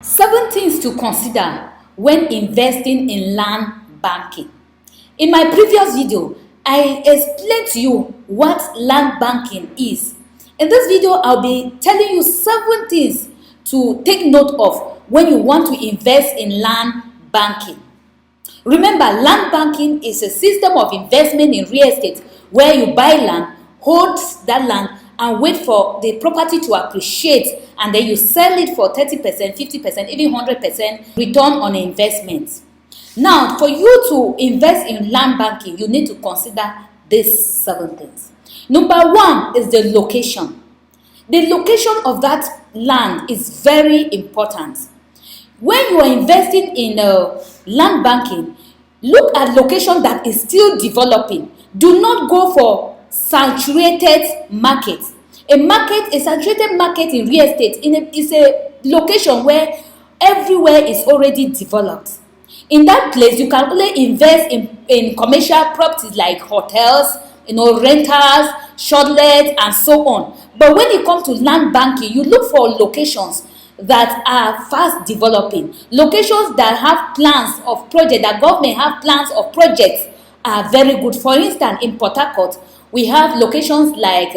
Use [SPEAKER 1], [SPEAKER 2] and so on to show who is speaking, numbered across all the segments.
[SPEAKER 1] 7 things to consider when investing in land banking. In my previous video, I explained to you what land banking is. In this video, I'll be telling you 7 things to take note of when you want to invest in land banking. Remember, land banking is a system of investment in real estate where you buy land, hold that land, and wait for the property to appreciate, and then you sell it for 30%, 50%, even 100% return on investment. Now, for you to invest in land banking, you need to consider these 7 things. Number 1 is the location. The location of that land is very important. When you are investing in land banking, look at location that is still developing. Do not go for saturated market. A saturated market in real estate is a location where everywhere is already developed. In that place, you can only invest in commercial properties like hotels, rentals, shortlets, and so on. But when it comes to land banking, you look for locations that are fast developing, locations that have plans of projects, that government have plans of projects are very good. For instance, in Port Harcourt, we have locations like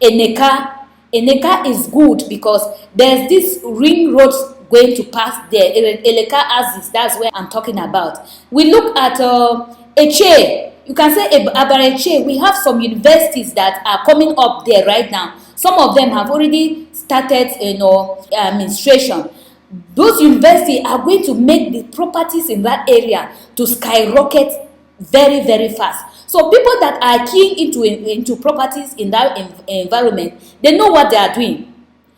[SPEAKER 1] Eneka. Eneka is good because there's this ring road going to pass there. Eneka Axis, that's where I'm talking about. We look at Eche. You can say Abareche. We have some universities that are coming up there right now. Some of them have already started, administration. Those universities are going to make the properties in that area to skyrocket very, very fast. So people that are keen into properties in that environment, they know what they are doing.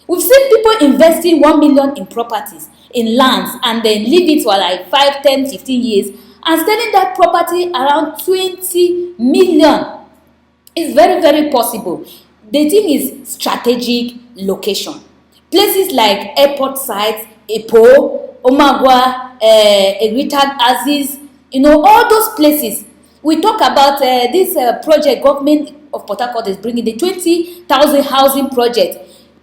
[SPEAKER 1] We've seen people investing 1 million in properties, in lands, and then leave it for like 5, 10, 15 years and selling that property around 20 million. It's very, very possible. The thing is strategic location. Places like airport sites, Epo, Omagwa, Eritag Aziz, all those places. We talk about this project government of Port Harcourt is bringing, the 20,000 housing project.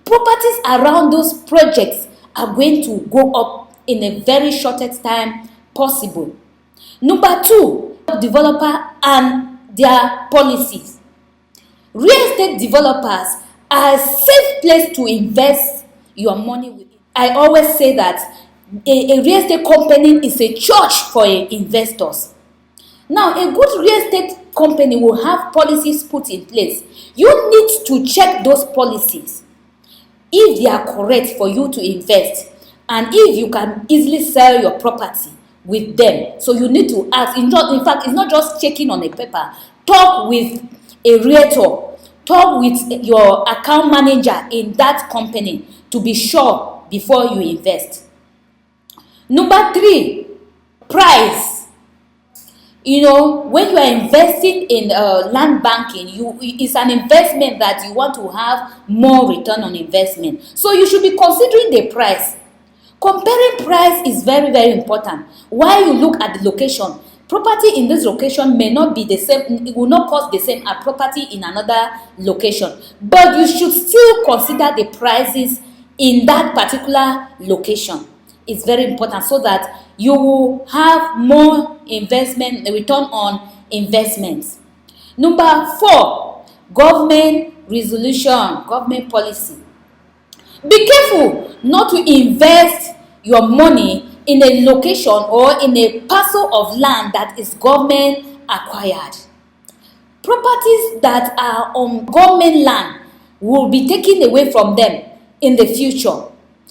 [SPEAKER 1] Properties around those projects are going to go up in a very shortest time possible. Number 2, developer and their policies. Real estate developers are a safe place to invest your money with. I always say that a real estate company is a church for investors. Now, a good real estate company will have policies put in place. You need to check those policies if they are correct for you to invest, and if you can easily sell your property with them. So you need to ask. In fact, it's not just checking on a paper. Talk with a realtor. Talk with your account manager in that company to be sure before you invest. Number 3, price. When you are investing in land banking, it's an investment that you want to have more return on investment. So you should be considering the price. Comparing price is very, very important. While you look at the location, property in this location may not be the same, it will not cost the same as property in another location. But you should still consider the prices in that particular location. It's very important so that you will have more investment, return on investments. Number 4, government resolution, government policy. Be careful not to invest your money in a location or in a parcel of land that is government acquired. Properties that are on government land will be taken away from them in the future.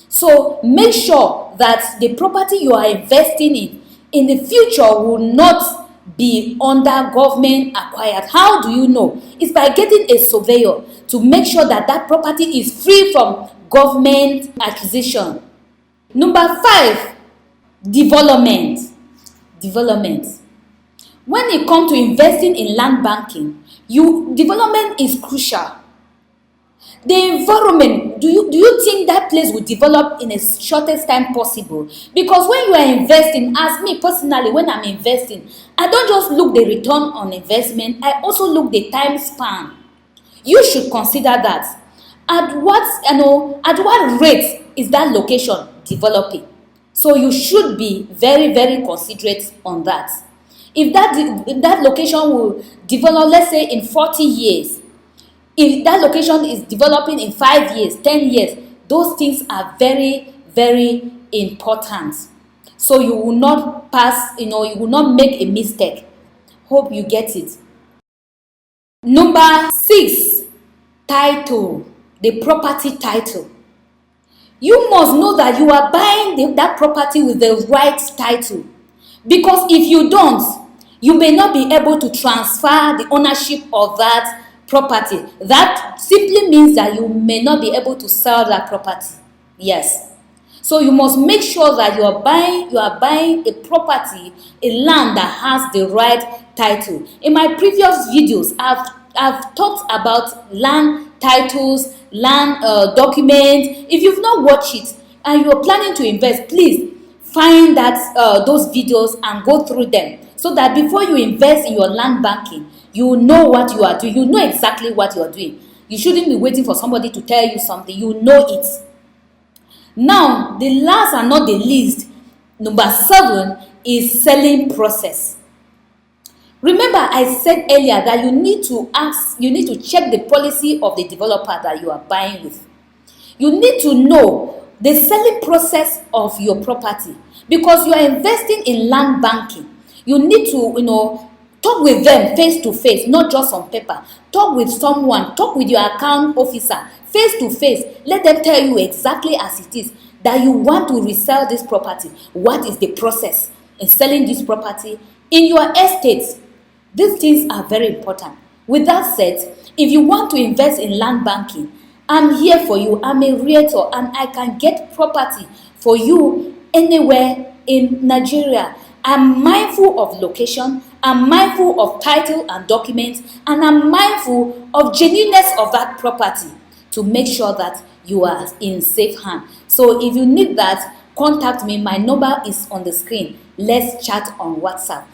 [SPEAKER 1] So make sure that the property you are investing in the future will not be under government acquired. How do you know? It's by getting a surveyor to make sure that that property is free from government acquisition. Number 5, development. When it comes to investing in land banking, development is crucial. The environment, do you think that place will develop in a shortest time possible? Because when you are investing, as me personally, when I'm investing, I don't just look the return on investment, I also look the time span. You should consider that. At what rate is that location developing? So you should be very, very considerate on that. If that location will develop, let's say in 40 years, if that location is developing in 5 years, 10 years, those things are very, very important. So you will not pass, you will not make a mistake. Hope you get it. Number 6, title, the property title. You must know that you are buying that property with the right title. Because if you don't, you may not be able to transfer the ownership of that property. That simply means that you may not be able to sell that property. Yes. So you must make sure that you are buying a property, a land that has the right title. In my previous videos, I've talked about land titles, land documents. If you've not watched it and you're planning to invest, please find those videos and go through them, so that before you invest in your land banking, you know what you are doing. You know exactly what you are doing. You shouldn't be waiting for somebody to tell you something. You know it. Now, the last and not the least, number 7 is selling process. Remember, I said earlier that you need to check the policy of the developer that you are buying with. You need to know the selling process of your property, because you are investing in land banking. You need to, talk with them face to face, not just on paper. Talk with someone, talk with your account officer face to face. Let them tell you exactly as it is that you want to resell this property. What is the process in selling this property in your estate? These things are very important. With that said, if you want to invest in land banking, I'm here for you. I'm a realtor and I can get property for you anywhere in Nigeria. I'm mindful of location, I'm mindful of title and documents, and I'm mindful of genuineness of that property to make sure that you are in safe hand. So if you need that, contact me. My number is on the screen. Let's chat on WhatsApp.